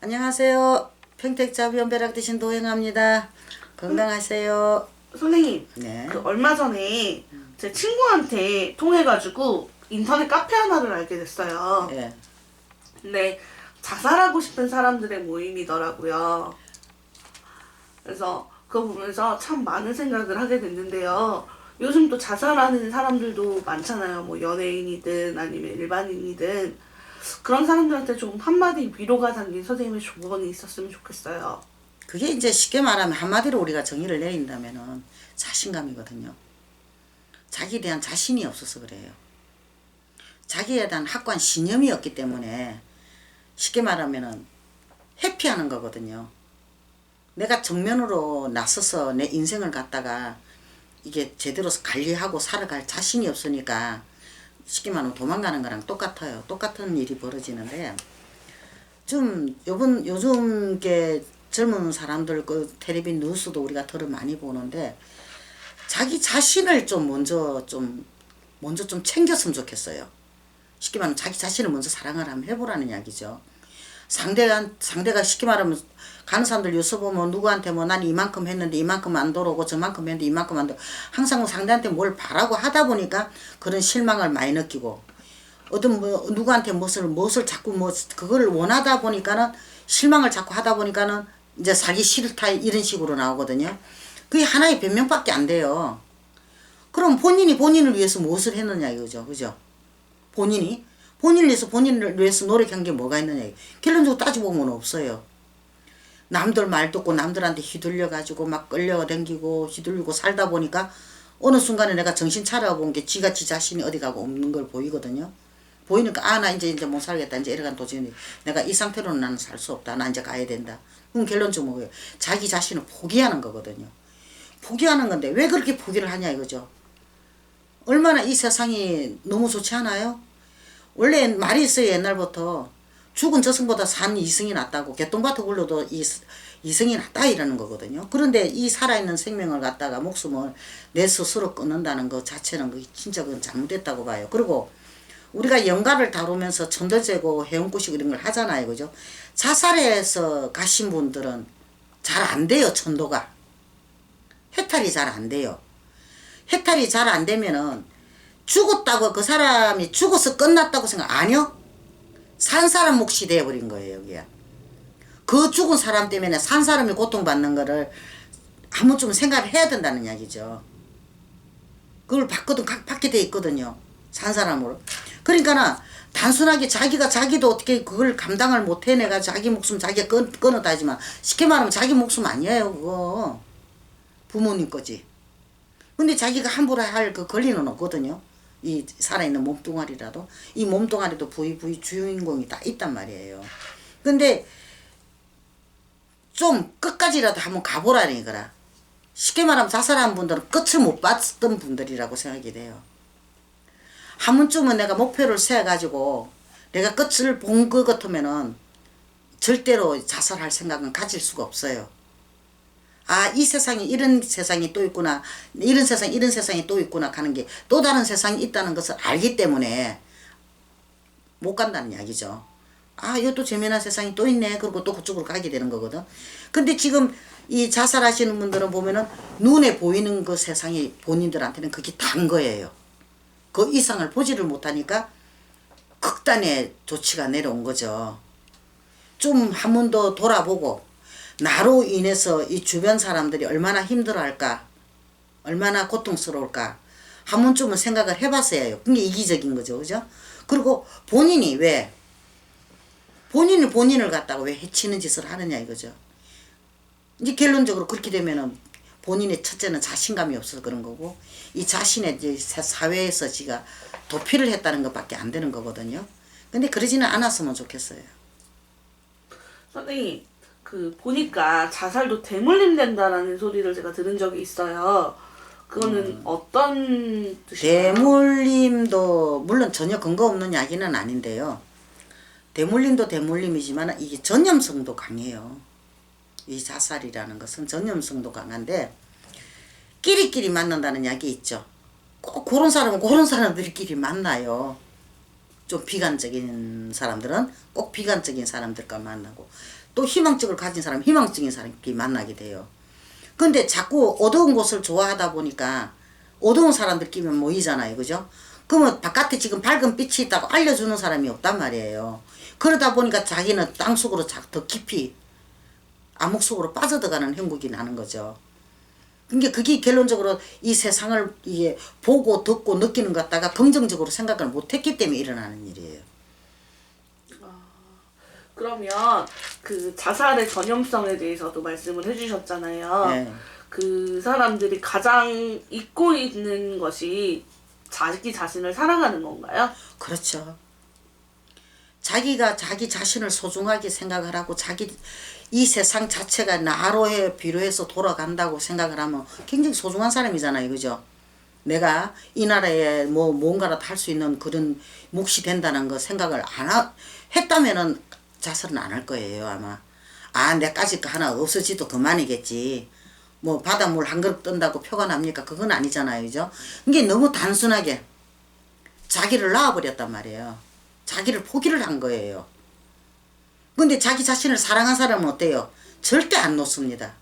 안녕하세요. 평택자비연배락 되신 도행합니다. 건강하세요. 선생님, 네. 얼마 전에 제 친구한테 통해가지고 인터넷 카페 하나를 알게 됐어요. 예. 근데 자살하고 싶은 사람들의 모임이더라고요. 그래서 그거 보면서 참 많은 생각을 하게 됐는데요. 요즘 또 자살하는 사람들도 많잖아요. 뭐 연예인이든 아니면 일반인이든. 그런 사람들한테 좀 한마디 위로가 담긴 선생님의 조언이 있었으면 좋겠어요. 그게 이제 쉽게 말하면 한마디로 우리가 정의를 내린다면은 자신감이거든요. 자기에 대한 자신이 없어서 그래요. 자기에 대한 확고한 신념이 없기 때문에 쉽게 말하면은 회피하는 거거든요. 내가 정면으로 나서서 내 인생을 갖다가 이게 제대로 관리하고 살아갈 자신이 없으니까 쉽게 말하면 도망가는 거랑 똑같아요. 똑같은 일이 벌어지는데 좀 요즘 게 젊은 사람들 그 텔레비 뉴스도 우리가 들어 많이 보는데 자기 자신을 좀 먼저 좀 챙겼으면 좋겠어요. 쉽게 말하면 자기 자신을 먼저 사랑을 한번 해보라는 이야기죠. 상대가 쉽게 말하면 가는 사람들 뉴스 보면 누구한테 뭐 난 이만큼 했는데 이만큼 안 들어오고 저만큼 했는데 이만큼 안 들어오고 항상 상대한테 뭘 바라고 하다 보니까 그런 실망을 많이 느끼고 어떤 뭐 누구한테 무엇을 자꾸 뭐 그걸 원하다 보니까는 실망을 자꾸 하다 보니까는 이제 살기 싫다 이런 식으로 나오거든요. 그게 하나의 변명밖에 안 돼요. 그럼 본인이 본인을 위해서 무엇을 했느냐 이거죠. 그죠? 본인을 위해서 노력한 게 뭐가 있느냐. 결론적으로 따지고 보면 없어요. 남들 말 듣고 남들한테 휘둘려가지고 막 끌려다니고 휘둘리고 살다 보니까 어느 순간에 내가 정신 차려본 게 지 자신이 어디 가고 없는 걸 보이거든요. 보이니까 나 이제 못 살겠다. 이제 이래간 도저히 내가 이 상태로는 나는 살 수 없다. 나 이제 가야 된다. 그럼 결론적으로 뭐예요? 자기 자신을 포기하는 거거든요. 포기하는 건데 왜 그렇게 포기를 하냐 이거죠. 얼마나 이 세상이 너무 좋지 않아요? 원래 말이 있어요. 옛날부터 죽은 저승보다 산 이승이 낫다고 개똥밭에 굴러도 이승이 낫다 이러는 거거든요. 그런데 이 살아있는 생명을 갖다가 목숨을 내 스스로 끊는다는 것 자체는 진짜 그건 잘못됐다고 봐요. 그리고 우리가 영가를 다루면서 천도제고 해운굿이고 이런 걸 하잖아요. 그죠? 자살해서 가신 분들은 잘 안 돼요. 천도가. 해탈이 잘 안 돼요. 해탈이 잘 안 되면은 죽었다고 그 사람이 죽어서 끝났다고 생각 아니요? 산 사람 몫이 되어버린 거예요. 여기야. 그 죽은 사람 때문에 산 사람이 고통받는 거를 한 번쯤 생각을 해야 된다는 이야기죠. 그걸 받게 돼 있거든요. 산 사람으로. 그러니까는 단순하게 자기도 어떻게 그걸 감당을 못 해내가 자기 목숨 자기가 끊었다 하지만 쉽게 말하면 자기 목숨 아니에요. 그거. 부모님 거지. 근데 자기가 함부로 할 그 권리는 없거든요. 이 살아있는 몸뚱아리라도. 이 몸뚱아리도 부위 주인공이 다 있단 말이에요. 근데 좀 끝까지라도 한번 가보라는 이거라. 쉽게 말하면 자살한 분들은 끝을 못 봤던 분들이라고 생각이 돼요. 한 번쯤은 내가 목표를 세워가지고 내가 끝을 본 것 같으면은 절대로 자살할 생각은 가질 수가 없어요. 이 세상에 이런 세상이 또 있구나. 이런 세상이 또 있구나 하는 게 또 다른 세상이 있다는 것을 알기 때문에 못 간다는 이야기죠. 이것도 재미난 세상이 또 있네. 그리고 또 그쪽으로 가게 되는 거거든. 근데 지금 이 자살하시는 분들은 보면은 눈에 보이는 그 세상이 본인들한테는 그게 단 거예요. 그 이상을 보지를 못하니까 극단의 조치가 내려온 거죠. 좀 한 번 더 돌아보고 나로 인해서 이 주변 사람들이 얼마나 힘들어할까, 얼마나 고통스러울까 한 번쯤은 생각을 해봤어야 해요. 그게 이기적인 거죠. 그죠? 그리고 본인이 왜 본인을 갖다가 왜 해치는 짓을 하느냐 이거죠. 이제 결론적으로 그렇게 되면은 본인의 첫째는 자신감이 없어서 그런 거고 이 자신의 이제 사회에서 지가 도피를 했다는 것밖에 안 되는 거거든요. 근데 그러지는 않았으면 좋겠어요. 선생님, 보니까 자살도 대물림 된다라는 소리를 제가 들은 적이 있어요. 그거는 어떤 뜻인가요? 대물림도 물론 전혀 근거 없는 이야기는 아닌데요. 대물림도 대물림이지만 이게 전염성도 강해요. 이 자살이라는 것은 전염성도 강한데 끼리끼리 만난다는 이야기 있죠. 꼭 그런 사람은 그런 사람들끼리 만나요. 좀 비관적인 사람들은 꼭 비관적인 사람들과 만나고 또 희망적을 가진 사람 희망적인 사람끼리 만나게 돼요. 근데 자꾸 어두운 곳을 좋아하다 보니까 어두운 사람들끼리 모이잖아요. 그죠? 그러면 바깥에 지금 밝은 빛이 있다고 알려주는 사람이 없단 말이에요. 그러다 보니까 자기는 땅속으로 더 깊이 암흑 속으로 빠져들어가는 형국이 나는 거죠. 그러니까 그게 결론적으로 이 세상을 이게 보고 듣고 느끼는 것 갖다가 긍정적으로 생각을 못했기 때문에 일어나는 일이에요. 그러면 그 자살의 전염성에 대해서도 말씀을 해주셨잖아요. 네. 그 사람들이 가장 잊고 있는 것이 자기 자신을 사랑하는 건가요? 그렇죠. 자기가 자기 자신을 소중하게 생각을 하고 자기 이 세상 자체가 나로 비로해서 돌아간다고 생각을 하면 굉장히 소중한 사람이잖아요. 그죠? 내가 이 나라에 뭐 뭔가라도 할 수 있는 그런 몫이 된다는 거 생각을 했다면은 자살은 안 할 거예요. 아마. 아, 내까짓 거 하나 없어지도 그만이겠지. 뭐 바닷물 한 그릇 뜬다고 표가 납니까? 그건 아니잖아요. 그죠? 이게 너무 단순하게 자기를 놔버렸단 말이에요. 자기를 포기를 한 거예요. 근데 자기 자신을 사랑한 사람은 어때요? 절대 안 놓습니다.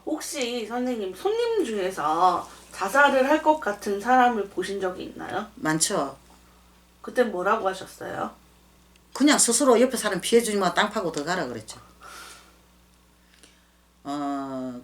혹시 선생님 손님 중에서 자살을 할 것 같은 사람을 보신 적이 있나요? 많죠. 그때 뭐라고 하셨어요? 그냥 스스로 옆에 사람 피해주지 마, 땅 파고 들어가라 그랬죠.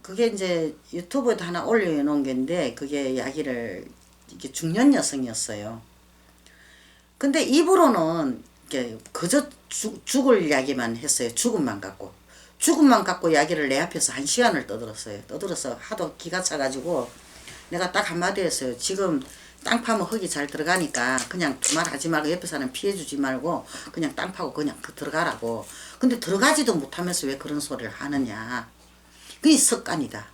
그게 이제 유튜브에도 하나 올려놓은 게인데 그게 이야기를 이게 중년 여성이었어요. 근데 입으로는 이렇게 그저 죽을 이야기만 했어요. 죽음만 갖고. 죽음만 갖고 이야기를 내 앞에서 1시간을 떠들었어요. 떠들어서 하도 기가 차가지고 내가 딱 한마디 했어요. 지금 땅 파면 흙이 잘 들어가니까 그냥 두 말 하지 말고 옆에 사람 피해주지 말고 그냥 땅 파고 그냥 들어가라고. 근데 들어가지도 못하면서 왜 그런 소리를 하느냐. 그게 습관이다.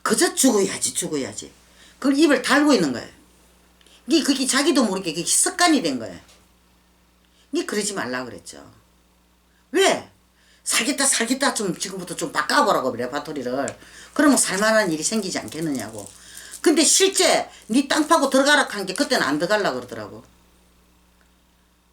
그저 죽어야지. 그걸 입을 달고 있는 거예요. 그게 자기도 모르게 그게 습관이 된 거예요. 그러지 말라 그랬죠. 왜? 살겠다 좀 지금부터 좀 바꿔보라고 그래 레파토리를. 그러면 살만한 일이 생기지 않겠느냐고. 근데 실제 네 땅 파고 들어가라 한 게 그때는 안 들어가려고 그러더라고.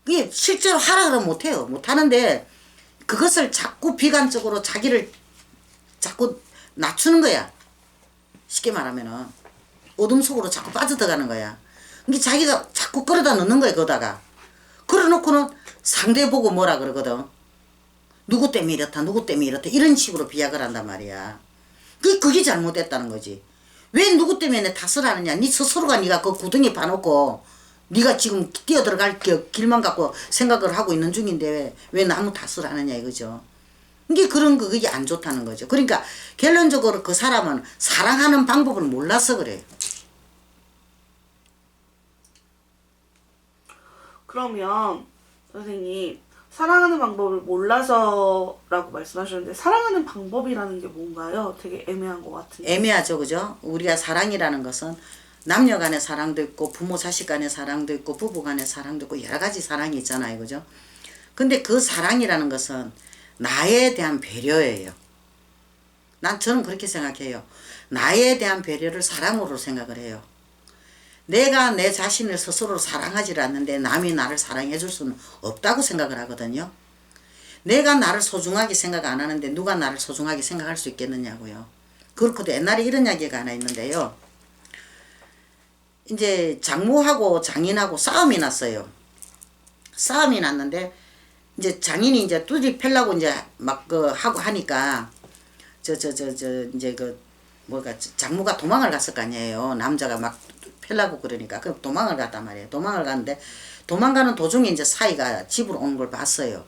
그게 실제로 하라 그러면 못해요. 못하는데 그것을 자꾸 비관적으로 자기를 자꾸 낮추는 거야. 쉽게 말하면은 어둠 속으로 자꾸 빠져들어가는 거야. 근데 자기가 자꾸 끌어다 넣는 거야. 거다가 그래놓고는 상대 보고 뭐라 그러거든. 누구 때문에 이렇다 이런 식으로 비약을 한단 말이야. 그게 잘못됐다는 거지. 왜 누구 때문에 탓을 하느냐. 네 스스로가 네가 그 구덩이 파놓고 네가 지금 뛰어들어갈 길만 갖고 생각을 하고 있는 중인데 왜 나무 탓을 하느냐 이거죠. 그게 안 좋다는 거죠. 그러니까 결론적으로 그 사람은 사랑하는 방법을 몰라서 그래요. 그러면 선생님 사랑하는 방법을 몰라서라고 말씀하셨는데 사랑하는 방법이라는 게 뭔가요? 되게 애매한 것 같은데. 애매하죠. 그죠? 우리가 사랑이라는 것은 남녀 간의 사랑도 있고 부모 자식 간의 사랑도 있고 부부 간의 사랑도 있고 여러 가지 사랑이 있잖아요. 그죠? 근데 그 사랑이라는 것은 나에 대한 배려예요. 저는 그렇게 생각해요. 나에 대한 배려를 사랑으로 생각을 해요. 내가 내 자신을 스스로 사랑하지 않는데 남이 나를 사랑해 줄 수는 없다고 생각을 하거든요. 내가 나를 소중하게 생각 안 하는데 누가 나를 소중하게 생각할 수 있겠느냐고요. 그렇고도 옛날에 이런 이야기가 하나 있는데요. 이제 장모하고 장인하고 싸움이 났어요. 싸움이 났는데 이제 장인이 이제 뚜지 펴려고 이제 막 하고 하니까 이제 장모가 도망을 갔을 거 아니에요. 남자가 막 펴려고 그러니까 그 도망을 갔단 말이에요. 도망을 갔는데 도망가는 도중에 이제 사이가 집으로 오는 걸 봤어요.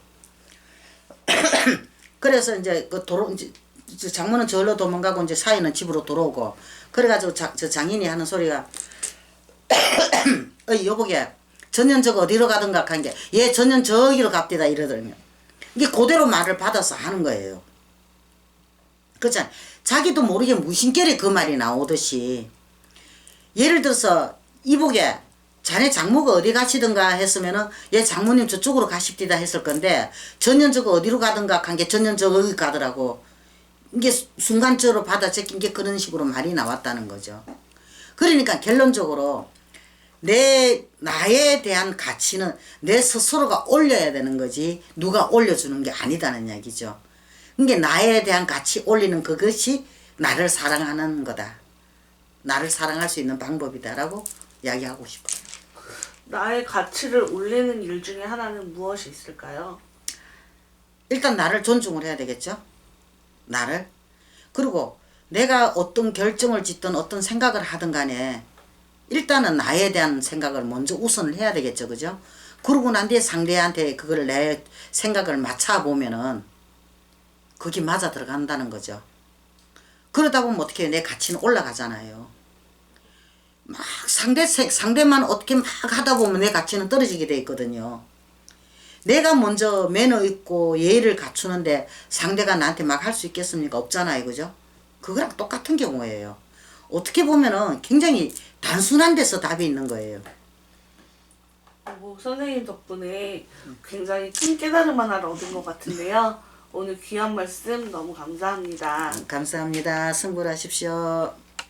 그래서 이제 이제 장모는 저리로 도망가고 이제 사이는 집으로 들어오고 그래가지고 저 장인이 하는 소리가 여보게 전년 저거 어디로 가든가 한 게 예 전년 저기로 갑디다 이러더니 이게 그대로 말을 받아서 하는 거예요. 그렇잖아요. 자기도 모르게 무심결에 그 말이 나오듯이 예를 들어서 이보게 자네 장모가 어디 가시든가 했으면은 예 장모님 저쪽으로 가십디다 했을 건데 전년 저거 어디로 가든가 한 게 전년 저기 가더라고. 이게 순간적으로 받아 적힌 게 그런 식으로 말이 나왔다는 거죠. 그러니까 결론적으로 나에 대한 가치는 내 스스로가 올려야 되는 거지 누가 올려주는 게 아니다는 이야기죠. 그러니까 나에 대한 가치 올리는 그것이 나를 사랑하는 거다. 나를 사랑할 수 있는 방법이다라고 이야기하고 싶어요. 나의 가치를 올리는 일 중에 하나는 무엇이 있을까요? 일단 나를 존중을 해야 되겠죠. 나를. 그리고 내가 어떤 결정을 짓든 어떤 생각을 하든 간에 일단은 나에 대한 생각을 먼저 우선을 해야 되겠죠. 그죠? 그러고 난 뒤에 상대한테 그걸 내 생각을 맞춰보면은 그게 맞아 들어간다는 거죠. 그러다 보면 어떻게 해요? 내 가치는 올라가잖아요. 막 상대만 어떻게 막 하다 보면 내 가치는 떨어지게 돼 있거든요. 내가 먼저 매너 있고 예의를 갖추는데 상대가 나한테 막 할 수 있겠습니까? 없잖아요. 그죠? 그거랑 똑같은 경우예요. 어떻게 보면은 굉장히 단순한 데서 답이 있는 거예요. 선생님 덕분에 굉장히 큰 깨달음 하나를 얻은 것 같은데요. 오늘 귀한 말씀 너무 감사합니다. 감사합니다. 승부하십시오.